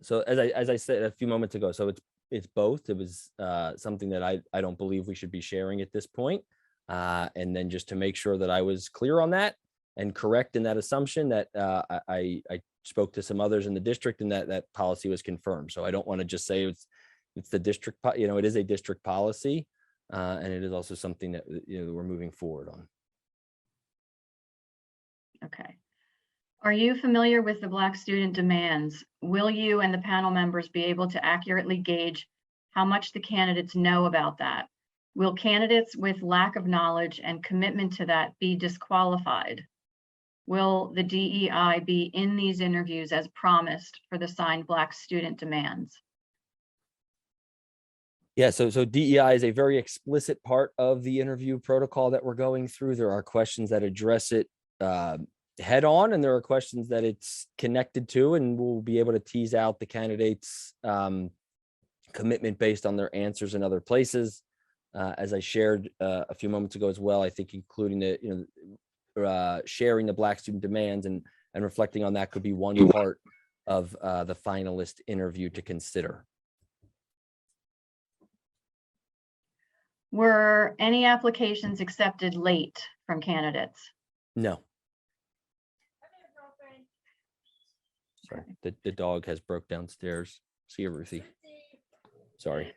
So as I said a few moments ago, so it's both. It was something that I don't believe we should be sharing at this point. And then just to make sure that I was clear on that and correct in that assumption, that I spoke to some others in the district and that policy was confirmed. So I don't want to just say it's the district, it is a district policy, and it is also something that we're moving forward on. Okay. Are you familiar with the Black student demands? Will you and the panel members be able to accurately gauge how much the candidates know about that? Will candidates with lack of knowledge and commitment to that be disqualified? Will the DEI be in these interviews as promised for the signed Black student demands? Yeah, so DEI is a very explicit part of the interview protocol that we're going through. There are questions that address it head on, and there are questions that it's connected to, and we'll be able to tease out the candidates' commitment based on their answers in other places. As I shared a few moments ago as well, I think including the sharing the Black student demands and reflecting on that could be one part of the finalist interview to consider. Were any applications accepted late from candidates? No. Sorry, the dog has broke downstairs. See you, Ruthie. Sorry.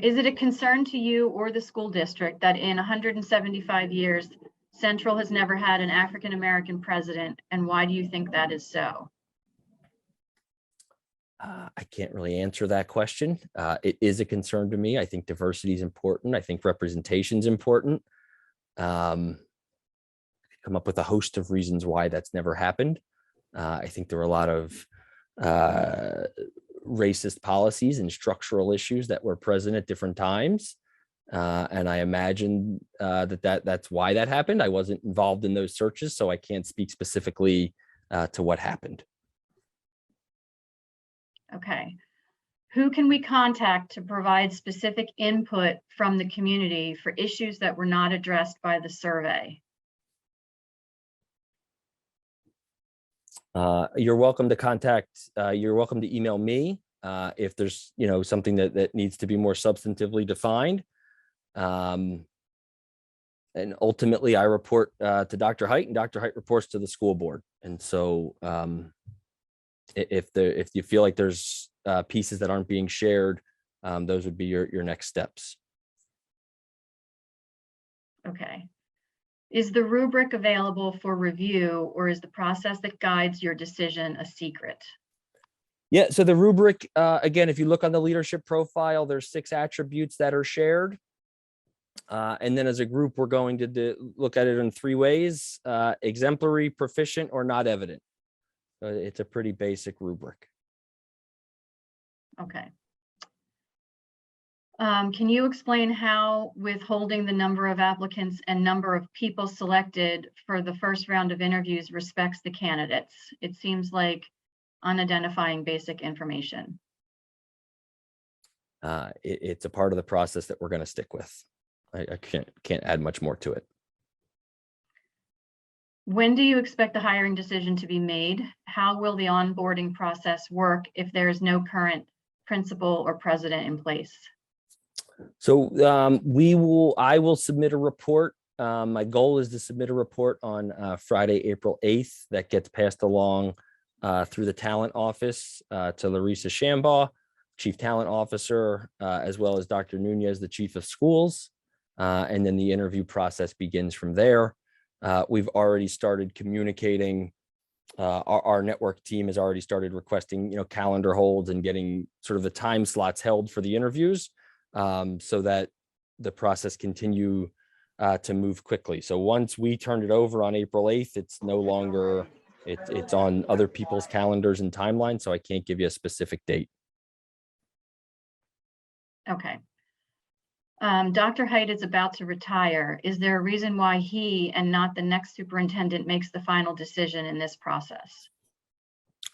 Is it a concern to you or the school district that in 175 years, Central has never had an African-American president, and why do you think that is so? I can't really answer that question. It is a concern to me. I think diversity is important. I think representation is important. Come up with a host of reasons why that's never happened. I think there are a lot of racist policies and structural issues that were present at different times. And I imagine that's why that happened. I wasn't involved in those searches, so I can't speak specifically to what happened. Okay. Who can we contact to provide specific input from the community for issues that were not addressed by the survey? You're welcome to email me if there's something that needs to be more substantively defined. And ultimately, I report to Dr. Height, and Dr. Height reports to the school board. And so if you feel like there's pieces that aren't being shared, those would be your next steps. Okay. Is the rubric available for review, or is the process that guides your decision a secret? Yeah, so the rubric, again, if you look on the leadership profile, there's 6 attributes that are shared. And then as a group, we're going to look at it in 3 ways: exemplary, proficient, or not evident. So it's a pretty basic rubric. Okay. Can you explain how withholding the number of applicants and number of people selected for the first round of interviews respects the candidates? It seems like unidentifying basic information. It's a part of the process that we're going to stick with. I can't add much more to it. When do you expect the hiring decision to be made? How will the onboarding process work if there is no current principal or president in place? So I will submit a report. My goal is to submit a report on Friday, April 8th that gets passed along through the talent office to Larissa Shambaugh, Chief Talent Officer, as well as Dr. Nunez, the Chief of Schools. And then the interview process begins from there. We've already started communicating. Our network team has already started requesting, calendar holds and getting sort of the time slots held for the interviews, so that the process continue to move quickly. So once we turned it over on April 8th, it's no longer, it's on other people's calendars and timelines. So I can't give you a specific date. Okay. Dr. Height is about to retire. Is there a reason why he and not the next superintendent makes the final decision in this process?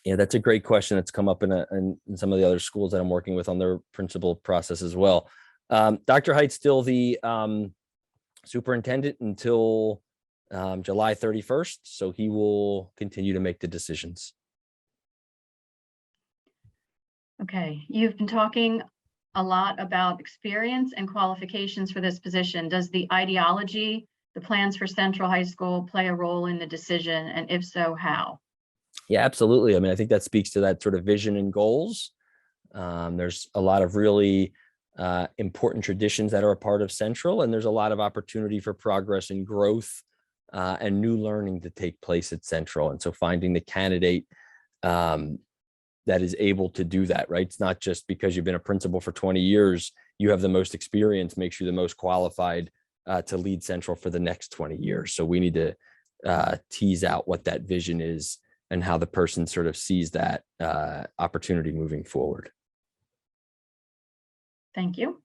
Yeah, that's a great question. That's come up in some of the other schools that I'm working with on their principal process as well. Dr. Height's still the superintendent until July 31st. So he will continue to make the decisions. Okay, you've been talking a lot about experience and qualifications for this position. Does the ideology, the plans for Central High School play a role in the decision? And if so, how? Yeah, absolutely. I mean, I think that speaks to that sort of vision and goals. There's a lot of really important traditions that are a part of Central, and there's a lot of opportunity for progress and growth and new learning to take place at Central. And so finding the candidate that is able to do that, right? It's not just because you've been a principal for 20 years, you have the most experience, makes you the most qualified to lead Central for the next 20 years. So we need to tease out what that vision is and how the person sort of sees that opportunity moving forward. Thank you.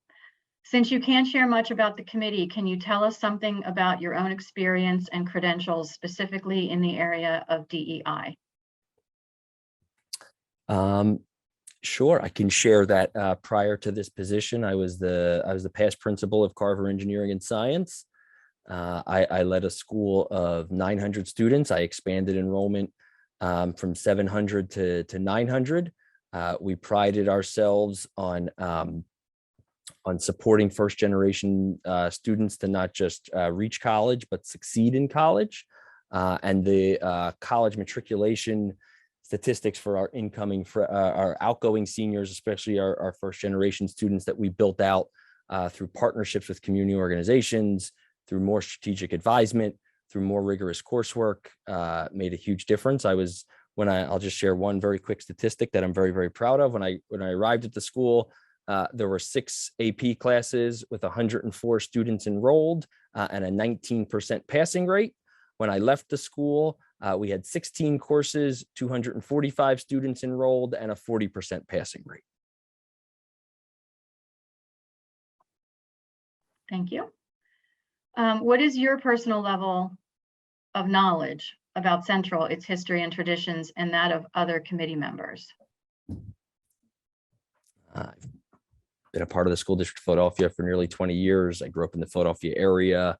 Since you can't share much about the committee, can you tell us something about your own experience and credentials, specifically in the area of DEI? Sure, I can share that. Prior to this position, I was the past principal of Carver Engineering and Science. I led a school of 900 students. I expanded enrollment from 700 to 900. We prided ourselves on supporting first generation students to not just reach college, but succeed in college. And the college matriculation statistics for our our outgoing seniors, especially our first generation students that we built out through partnerships with community organizations, through more strategic advisement, through more rigorous coursework, made a huge difference. I'll just share one very quick statistic that I'm very, very proud of. When I arrived at the school, there were 6 AP classes with 104 students enrolled and a 19% passing rate. When I left the school, we had 16 courses, 245 students enrolled, and a 40% passing rate. Thank you. What is your personal level of knowledge about Central, its history and traditions, and that of other committee members? I've been a part of the school district of Philadelphia for nearly 20 years. I grew up in the Philadelphia area.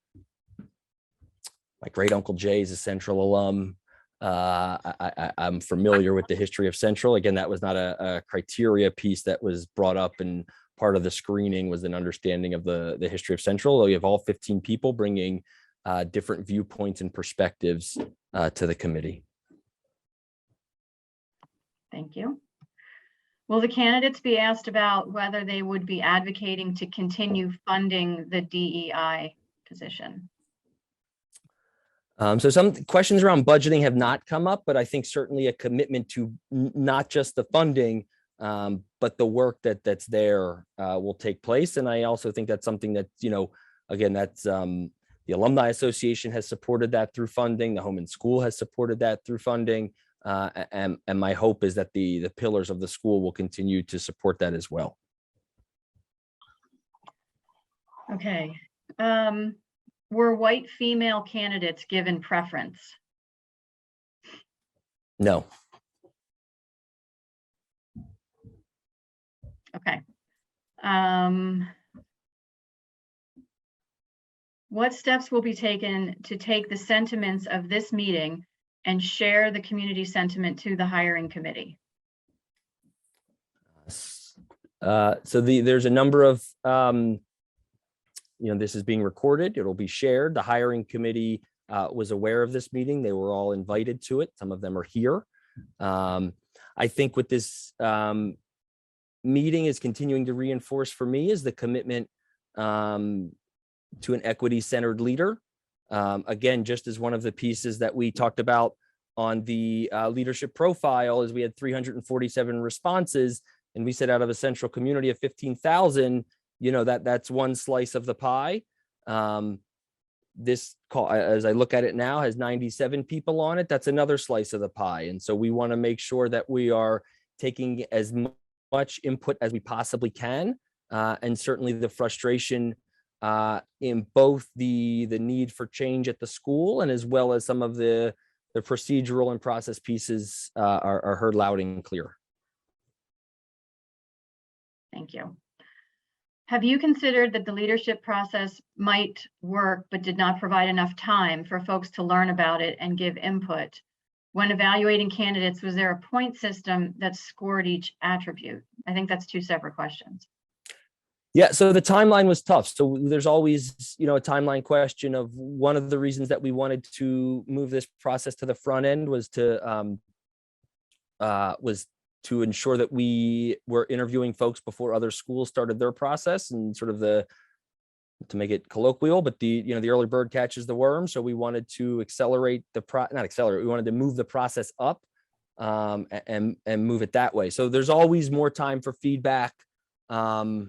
My great uncle Jay is a Central alum. I'm familiar with the history of Central. Again, that was not a criteria piece that was brought up, and part of the screening was an understanding of the history of Central. You have all 15 people bringing different viewpoints and perspectives to the committee. Thank you. Will the candidates be asked about whether they would be advocating to continue funding the DEI position? So some questions around budgeting have not come up, but I think certainly a commitment to not just the funding, but the work that's there will take place. And I also think that's something that, again, that's the Alumni Association has supported that through funding. The Home and School has supported that through funding. And my hope is that the pillars of the school will continue to support that as well. Okay. Were white female candidates given preference? No. Okay. What steps will be taken to take the sentiments of this meeting and share the community sentiment to the hiring committee? So there's a number of, this is being recorded. It'll be shared. The hiring committee was aware of this meeting. They were all invited to it. Some of them are here. I think what this meeting is continuing to reinforce for me is the commitment to an equity-centered leader. Again, just as one of the pieces that we talked about on the leadership profile is we had 347 responses, and we said out of a Central community of 15,000, that's one slice of the pie. This call, as I look at it now, has 97 people on it. That's another slice of the pie. And so we want to make sure that we are taking as much input as we possibly can. And certainly the frustration in both the need for change at the school and as well as some of the procedural and process pieces are heard loud and clear. Thank you. Have you considered that the leadership process might work, but did not provide enough time for folks to learn about it and give input? When evaluating candidates, was there a point system that scored each attribute? I think that's two separate questions. Yeah, so the timeline was tough. So there's always, a timeline question of one of the reasons that we wanted to move this process to the front end was to ensure that we were interviewing folks before other schools started their process, and sort of to make it colloquial, but the early bird catches the worm. So we wanted to accelerate we wanted to move the process up and move it that way. So there's always more time for feedback. So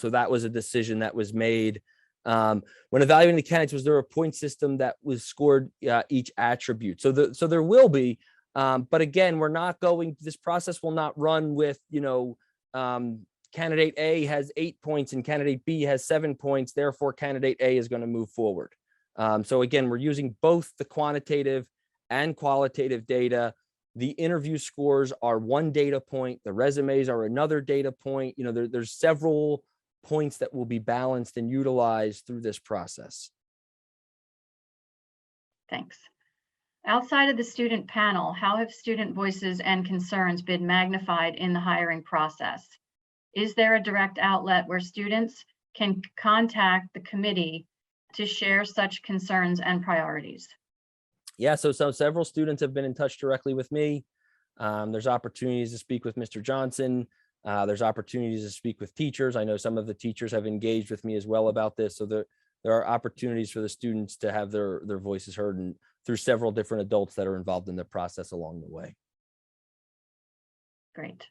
that was a decision that was made. When evaluating the candidates, was there a point system that was scored each attribute? So there will be, but again, this process will not run with, candidate A has 8 points and candidate B has 7 points. Therefore, candidate A is going to move forward. So again, we're using both the quantitative and qualitative data. The interview scores are one data point. The resumes are another data point. There's several points that will be balanced and utilized through this process. Thanks. Outside of the student panel, how have student voices and concerns been magnified in the hiring process? Is there a direct outlet where students can contact the committee to share such concerns and priorities? Yeah, so several students have been in touch directly with me. There's opportunities to speak with Mr. Johnson. There's opportunities to speak with teachers. I know some of the teachers have engaged with me as well about this. So there are opportunities for the students to have their voices heard, and through several different adults that are involved in the process along the way. Great.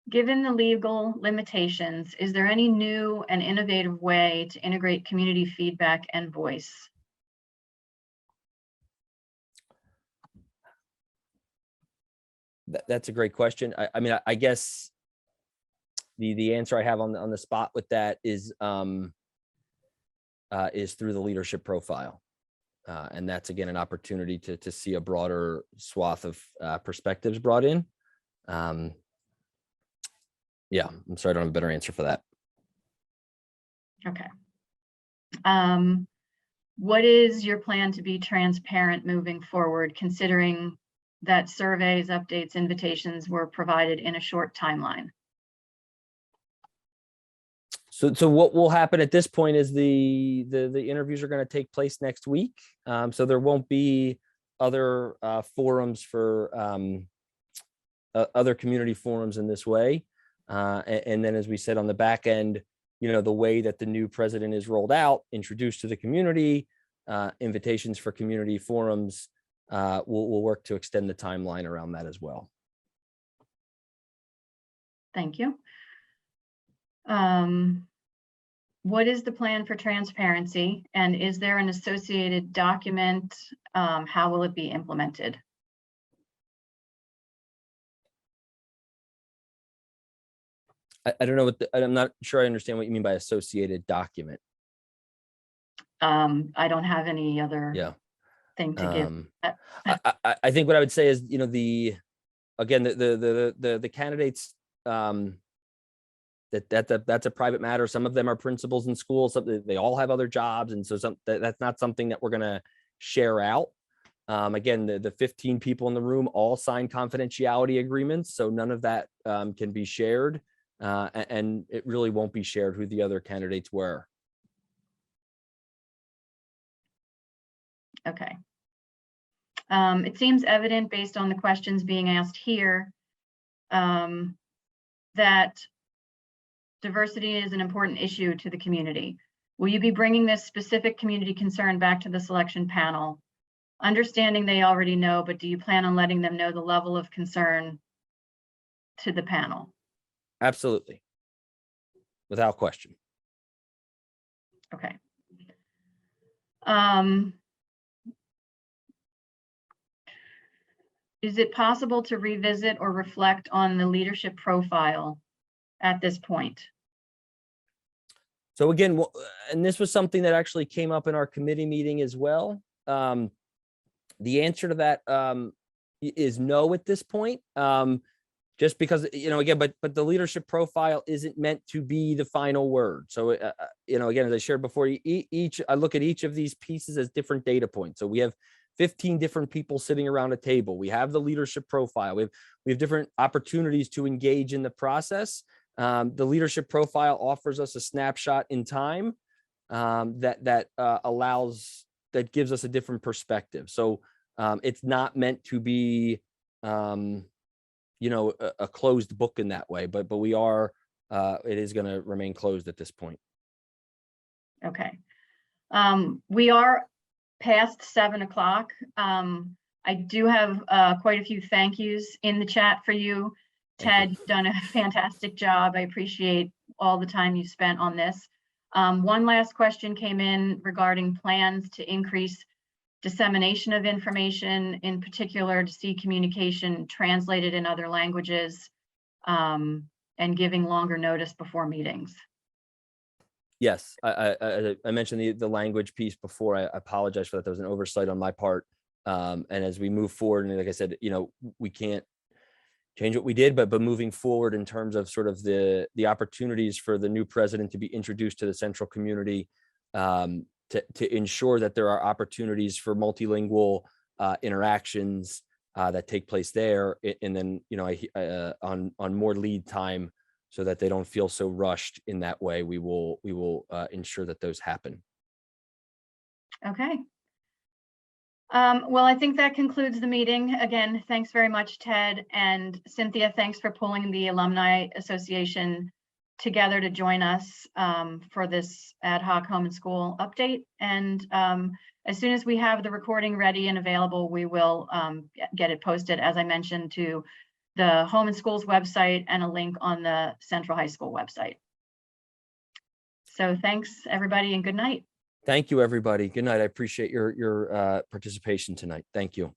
Given the legal limitations, is there any new and innovative way to integrate community feedback and voice? That's a great question. I guess the answer I have on the spot with that is through the leadership profile. And that's, again, an opportunity to see a broader swath of perspectives brought in. Yeah, I'm sorry, I don't have a better answer for that. Okay. what is your plan to be transparent moving forward, considering that surveys, updates, invitations were provided in a short timeline? So what will happen at this point is the interviews are going to take place next week. So there won't be other forums for other community forums in this way. And then, as we said, on the back end, the way that the new president is rolled out, introduced to the community, invitations for community forums, we'll work to extend the timeline around that as well. Thank you. What is the plan for transparency, and is there an associated document? How will it be implemented? I don't know I'm not sure I understand what you mean by associated document. I don't have any other thing to give. I think what I would say is, the candidates, that's a private matter. Some of them are principals in schools. They all have other jobs. And so that's not something that we're going to share out. Again, the 15 people in the room all signed confidentiality agreements. So none of that can be shared. And it really won't be shared who the other candidates were. Okay. It seems evident based on the questions being asked here that diversity is an important issue to the community. Will you be bringing this specific community concern back to the selection panel? Understanding they already know, but do you plan on letting them know the level of concern to the panel? Absolutely. Without question. Okay. Is it possible to revisit or reflect on the leadership profile at this point? So again, and this was something that actually came up in our committee meeting as well. The answer to that is no at this point. Just because, again, but the leadership profile isn't meant to be the final word. So, again, as I shared before, I look at each of these pieces as different data points. So we have 15 different people sitting around a table. We have the leadership profile. We have different opportunities to engage in the process. The leadership profile offers us a snapshot in time that gives us a different perspective. So it's not meant to be a closed book in that way, but we are, it is going to remain closed at this point. Okay. We are past 7 o'clock. I do have quite a few thank yous in the chat for you. Ted, you've done a fantastic job. I appreciate all the time you spent on this. One last question came in regarding plans to increase dissemination of information, in particular to see communication translated in other languages, and giving longer notice before meetings. Yes, I mentioned the language piece before. I apologize for that. There was an oversight on my part. And as we move forward, and like I said, we can't change what we did, but moving forward in terms of sort of the opportunities for the new president to be introduced to the central community, to ensure that there are opportunities for multilingual interactions that take place there, and then on more lead time, so that they don't feel so rushed in that way. We will ensure that those happen. Okay. Well, I think that concludes the meeting. Again, thanks very much, Ted, and Cynthia. Thanks for pulling the Alumni Association together to join us for this ad hoc home and school update. And as soon as we have the recording ready and available, we will get it posted, as I mentioned, to the Home and Schools website and a link on the Central High School website. So thanks, everybody, and good night. Thank you, everybody. Good night. I appreciate your participation tonight. Thank you.